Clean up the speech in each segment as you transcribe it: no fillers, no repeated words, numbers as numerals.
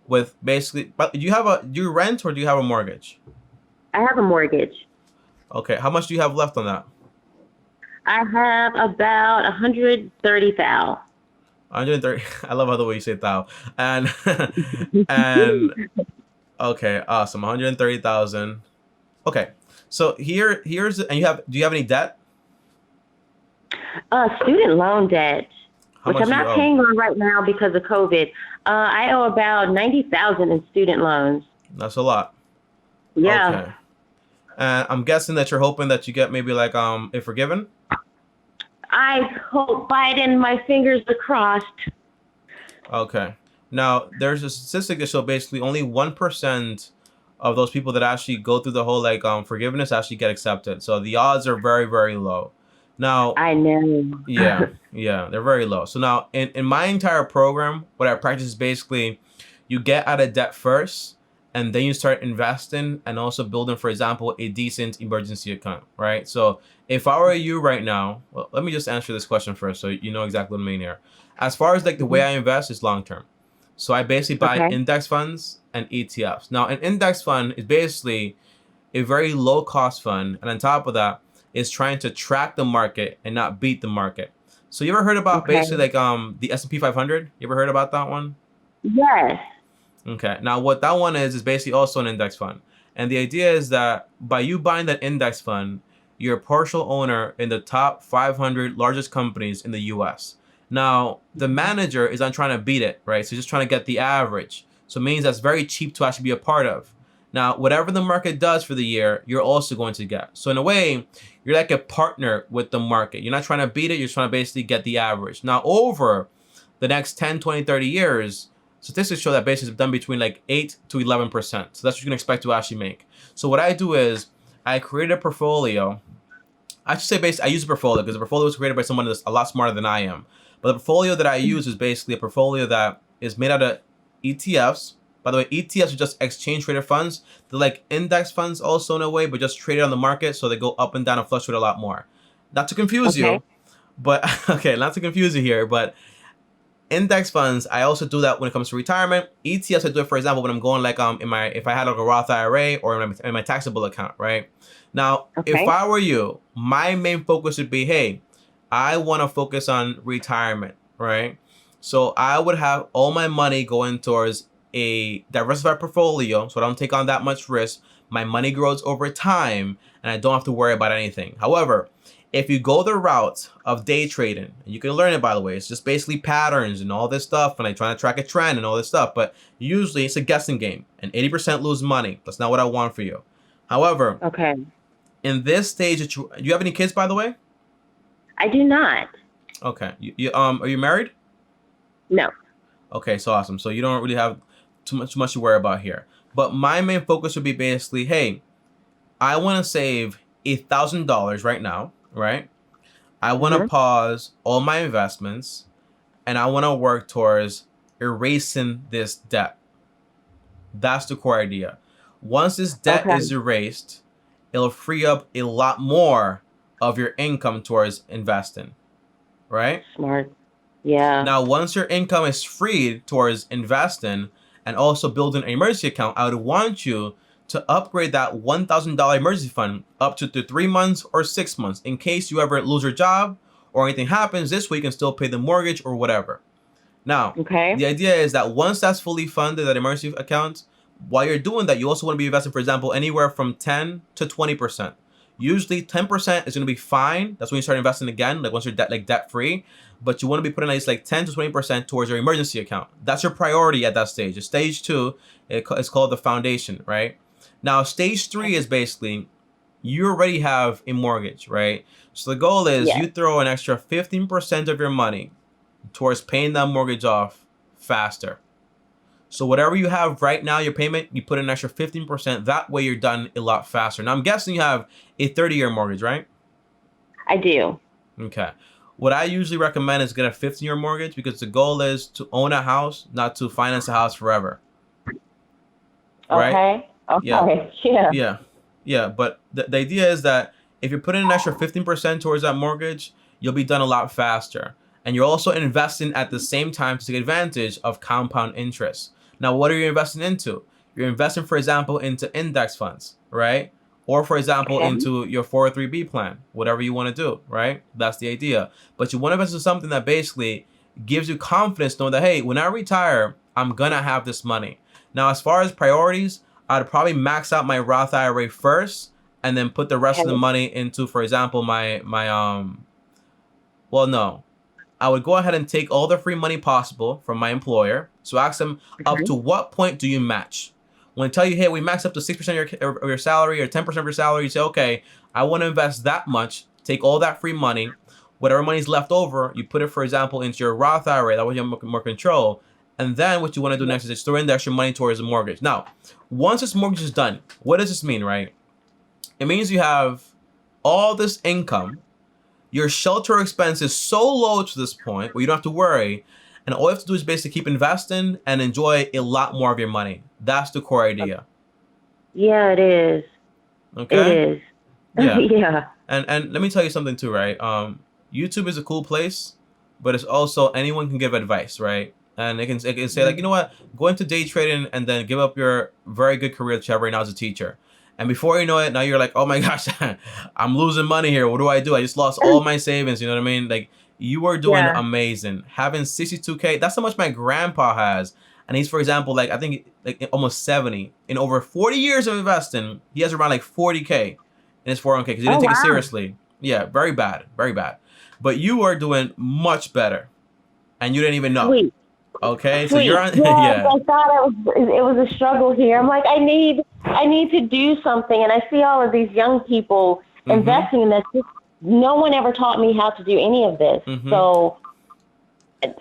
with basically, but do you rent or do you have a mortgage? I have a mortgage. Okay. How much do you have left on that? I have about 130,000. 130. I love how the way you say thou. And and okay, awesome. 130,000. Okay. So here's and do you have any debt? Student loan debt, How which much I'm do you not owe? paying on right now because of COVID. I owe about 90,000 in student loans. That's a lot. Yeah, Okay. And I'm guessing that you're hoping that you get maybe like it forgiven. I hope Biden. My fingers are crossed. Okay. Now there's a statistic that show basically only 1% of those people that actually go through the whole like forgiveness actually get accepted. So the odds are very, very low. Now, I know. yeah, yeah, they're very low. So now in my entire program, what I practice is basically you get out of debt first and then you start investing and also building, for example, a decent emergency account, right? So if I were you right now, well, let me just answer this question first so you know exactly what I mean here. As far as like the way Mhm. I invest is long term. So I basically buy Okay. index funds and ETFs. Now, an index fund is basically a very low cost fund, and on top of that, is trying to track the market and not beat the market. So you ever heard about basically Okay. like the S&P 500? You ever heard about that one? Yes. Okay. Now what that one is basically also an index fund. And the idea is that by you buying that index fund, you're a partial owner in the top 500 largest companies in the US. Now, the manager is not trying to beat it, right? So he's just trying to get the average. So it means that's very cheap to actually be a part of. Now, whatever the market does for the year, you're also going to get. So in a way, you're like a partner with the market. You're not trying to beat it, you're trying to basically get the average. Now, over the next 10, 20, 30 years, statistics show that basis is done between like 8 to 11%. So that's what you can expect to actually make. So what I do is I create a portfolio. I should say basically I use a portfolio because the portfolio was created by someone that's a lot smarter than I am. But the portfolio that I use is basically a portfolio that is made out of ETFs. By the way, ETFs are just exchange traded funds. They're like index funds also in a way, but just traded on the market, so they go up and down and fluctuate a lot more. Not to confuse Okay. you, but okay, not to confuse you here, but index funds, I also do that when it comes to retirement. ETFs, I do it, for example, when I'm going like in my if I had like a Roth IRA or in my taxable account, right? Now, if Okay. I were you, my main focus would be, hey, I want to focus on retirement, right? So I would have all my money going towards a diversified portfolio, so I don't take on that much risk. My money grows over time, and I don't have to worry about anything. However, if you go the route of day trading, and you can learn it, by the way, it's just basically patterns and all this stuff, and I trying to track a trend and all this stuff, but usually it's a guessing game, and 80% lose money. That's not what I want for you. However, Okay. in this stage, do you have any kids, by the way? I do not. Okay, are you married? No. Okay, so awesome. So you don't really have too much to worry about here. But my main focus would be basically, hey, I want to save $1,000 right now, right? I want to Hmm. pause all my investments and I want to work towards erasing this debt. That's the core idea. Once this debt is Okay. erased, it'll free up a lot more of your income towards investing, right? Smart. Yeah. Now, once your income is freed towards investing and also building an emergency account, I would want you to upgrade that $1,000 emergency fund up to 3 months or 6 months in case you ever lose your job or anything happens this week and still pay the mortgage or whatever. Now, Okay. the idea is that once that's fully funded, that emergency account, while you're doing that, you also want to be investing, for example, anywhere from 10 to 20%. Usually 10% is going to be fine. That's when you start investing again, like once you're debt free. But you want to be putting at least like 10 to 20% towards your emergency account. That's your priority at that stage. Stage two, it's called the foundation, right? Now, stage three is basically you already have a mortgage, right? So the goal is Yes. you throw an extra 15% of your money towards paying that mortgage off faster. So whatever you have right now, your payment, you put in an extra 15%. That way you're done a lot faster. Now I'm guessing you have a 30-year mortgage, right? I do. Okay. What I usually recommend is get a 15-year mortgage because the goal is to own a house, not to finance a house forever, right? Okay. Yeah. Okay. Yeah. Yeah. Yeah. But the idea is that if you're putting an extra 15% towards that mortgage, you'll be done a lot faster. And you're also investing at the same time to take advantage of compound interest. Now, what are you investing into? You're investing, for example, into index funds, right? Or, for example, Okay. into your 403b plan, whatever you want to do, right? That's the idea. But you want to invest in something that basically gives you confidence knowing that, hey, when I retire, I'm going to have this money. Now, as far as priorities, I'd probably max out my Roth IRA first and then put the rest of the Okay. money into, for example, well, no. I would go ahead and take all the free money possible from my employer. So ask them, up to Okay. what point do you match? When they tell you, hey, we max up to 6% of your salary or 10% of your salary, you say, okay, I want to invest that much. Take all that free money. Whatever money's left over, you put it, for example, into your Roth IRA. That way you have more control. And then what you want to do next is just throw in the extra money towards the mortgage. Now, once this mortgage is done, what does this mean, right? It means you have all this income. Your shelter expense is so low to this point where you don't have to worry. And all you have to do is basically keep investing and enjoy a lot more of your money. That's the core idea. Yeah, it is. It Okay? is. Yeah. Yeah. And let me tell you something too, right? YouTube is a cool place, but it's also anyone can give advice, right? And it can say like, you know what, go into day trading and then give up your very good career that you have right now as a teacher. And before you know it, now you're like, oh my gosh, I'm losing money here. What do I do? I just lost all my savings. You know what I mean? Like you are doing Yeah. amazing. Having 62K, that's how much my grandpa has. And he's, for example, like I think like almost 70. In over 40 years of investing, he has around like 40K in his 401k because he Oh didn't take it wow. seriously. Yeah, very bad, very bad. But you are doing much better, and you didn't even know. Sweet. Okay, so you're Sweet. on. Yes, Yeah. I thought it was a struggle here. I'm like, I need to do something, and I see all of these young people Mhm. investing in this. No one ever taught me how to do any of this, Mhm. so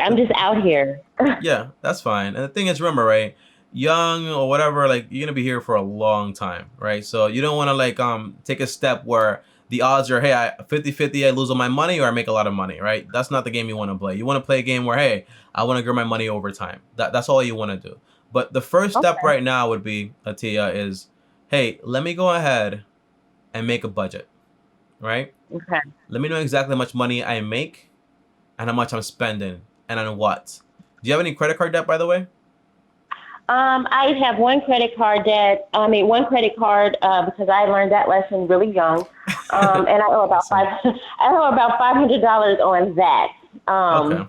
I'm just out here. Yeah, that's fine. And the thing is, remember, right? Young or whatever, like you're gonna be here for a long time, right? So you don't want to like take a step where the odds are, hey, I 50-50, I lose all my money or I make a lot of money, right? That's not the game you want to play. You want to play a game where, hey, I want to grow my money over time. That's all you want to do. But the first step Okay. right now would be, Atia, is, hey, let me go ahead and make a budget, right? Okay. Let me know exactly how much money I make and how much I'm spending and on what. Do you have any credit card debt, by the way? I have one credit card because I learned that lesson really young, and I owe about Awesome. $500 on that. Okay.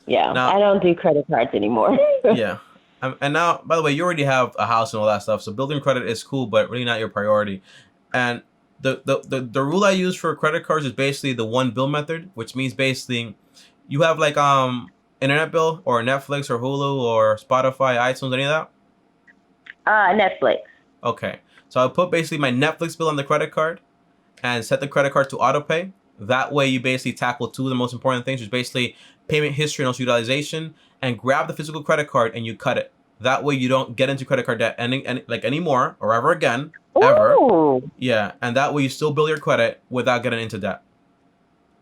Yeah, I Now, don't do credit cards anymore. yeah. And now, by the way, you already have a house and all that stuff, so building credit is cool, but really not your priority. And the rule I use for credit cards is basically the one bill method, which means basically you have like internet bill or Netflix or Hulu or Spotify, iTunes, any of that? Netflix. Okay. So I'll put basically my Netflix bill on the credit card and set the credit card to auto pay. That way, you basically tackle two of the most important things, which is basically payment history and also utilization, and grab the physical credit card and you cut it. That way, you don't get into credit card debt any like anymore or ever again, ever. Ooh, Yeah, and that way you still build your credit without getting into debt.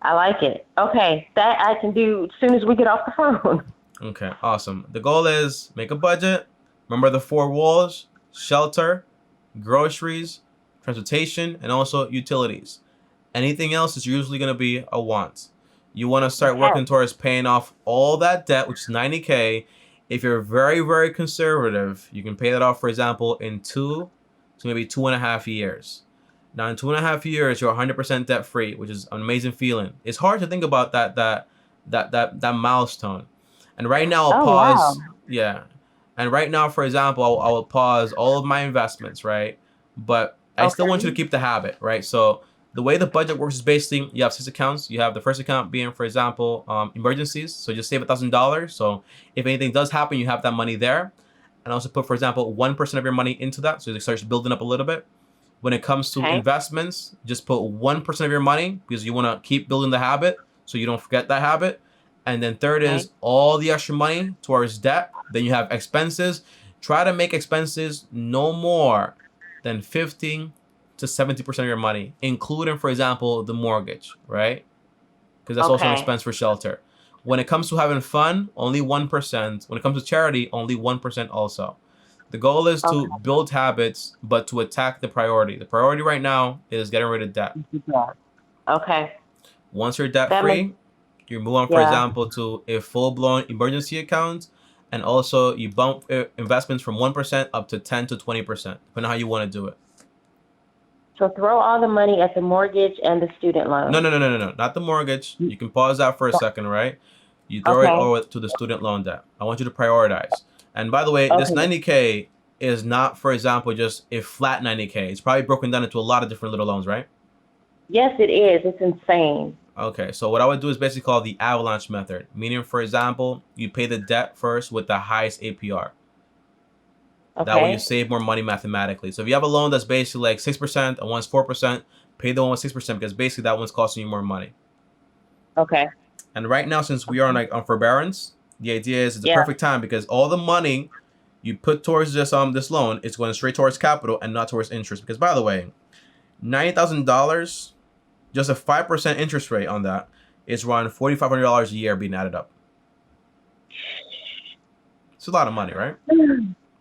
I like it. Okay, that I can do as soon as we get off the phone. Okay, awesome. The goal is make a budget. Remember the four walls: shelter, groceries, transportation, and also utilities. Anything else is usually going to be a want. You want to start Okay. working towards paying off all that debt, which is 90K. If you're very, very conservative, you can pay that off, for example, in 2 to maybe 2.5 years. Now, in 2.5 years, you're 100% debt free, which is an amazing feeling. It's hard to think about that milestone. And right now, I'll Oh wow. pause. Yeah. And right now, for example, I will pause all of my investments, right? But I still want you to Okay. keep the habit, right? So the way the budget works is basically you have 6 accounts. You have the first account being, for example, emergencies. So just save $1,000. So if anything does happen, you have that money there. And also put, for example, 1% of your money into that. So it starts building up a little bit. When it comes to Okay. investments, just put 1% of your money because you want to keep building the habit so you don't forget that habit. And then third Okay. is all the extra money towards debt. Then you have expenses. Try to make expenses no more than 15 to 70% of your money, including, for example, the mortgage, right? Because that's also an Okay. expense for shelter. When it comes to having fun, only 1%. When it comes to charity, only 1% also. The goal is to Okay. build habits, but to attack the priority. The priority right now is getting rid of debt. Yeah. Okay. Once you're debt That makes free, you move on, for yeah. example, to a full blown emergency account. And also you bump investments from 1% up to 10 to 20%, depending on how you want to do it. So throw all the money at the mortgage and the student loan. No, not the mortgage. You can pause that for a second, right? You throw it over to the student loan debt. I want you to prioritize. And by the way, this 90K is not, for example, just a flat 90K. It's probably broken down into a lot of different little loans, right? Yes, it is. It's insane. Okay, so what I would do is basically called the Avalanche Method. Meaning, for example, you pay the debt first with the highest APR. That way you save more money mathematically. So if you have a loan that's basically like 6% and one's 4%, pay the one with 6% because basically that one's costing you more money. Okay. And right now, since we are on forbearance, the idea is it's a perfect time because all the money you put towards this loan is going straight towards capital and not towards interest. Because by the way, $90,000, just a 5% interest rate on that is around $4,500 a year being added up. It's a lot of money, right?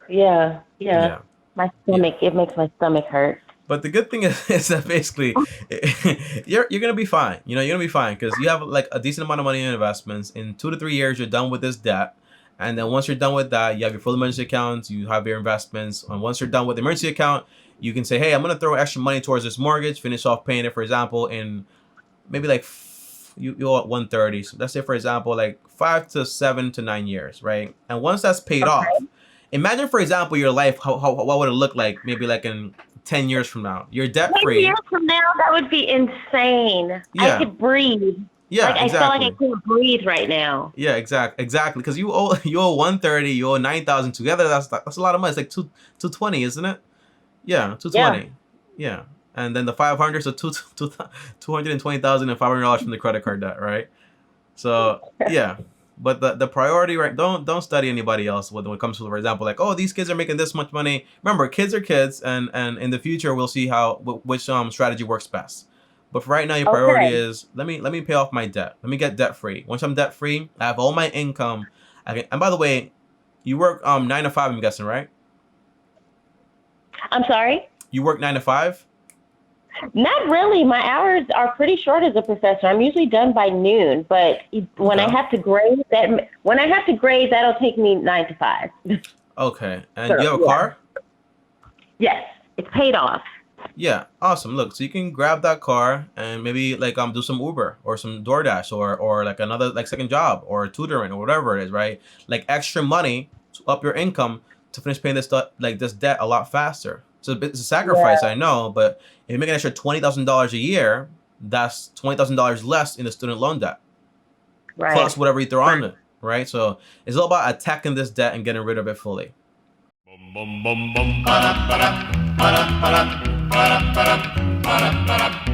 Yeah. My stomach, it makes my stomach hurt. But the good thing is that basically you're gonna be fine. You're gonna be fine because you have like a decent amount of money in investments. In 2 to 3 years, you're done with this debt, and then once you're done with that, you have your full emergency accounts. You have your investments, and once you're done with the emergency account, you can say, hey, I'm gonna throw extra money towards this mortgage. Finish off paying it, for example, in maybe like you're at 130. So let's say, for example, like 5 to 7 to 9 years, right? And once that's paid off, imagine, for example, your life. What would it look like? Maybe like in 10 years from now, you're debt free. 10 years from now, that would be insane. Yeah. I could breathe. Yeah, like, exactly. I feel like I can't breathe right now. Yeah, exactly. Because you owe 130, you owe 9,000 together. That's a lot of money. It's like 220, isn't it? Yeah, 220. Yeah. And then the 500, so $220,000 and $500 from the credit card debt, right? So yeah. But the priority, right? Don't study anybody else when it comes to, for example, like, oh, these kids are making this much money. Remember, kids are kids, and in the future we'll see which strategy works best. But for right now, your priority is let me pay off my debt. Let me get debt free. Once I'm debt free, I have all my income. And by the way, you work 9 to 5. I'm guessing, right? I'm sorry? You work 9 to 5? Not really. My hours are pretty short as a professor. I'm usually done by noon, but when I have to grade, that'll take me 9 to 5. Okay. And you have a car? Yes, it's paid off. Yeah, awesome. Look, so you can grab that car and maybe like do some Uber or some DoorDash or like another like second job or tutoring or whatever it is, right? Like extra money to up your income to finish paying this debt a lot faster. So it's a sacrifice, I know, but if you make an extra $20,000 a year, that's $20,000 less in the student loan debt, plus whatever you throw on it, right? So it's all about attacking this debt and getting rid of it fully. Bum, bum, bum, bum, ba-da, ba-da, ba-da, ba-da, ba-da, ba-da, ba-da, ba-da.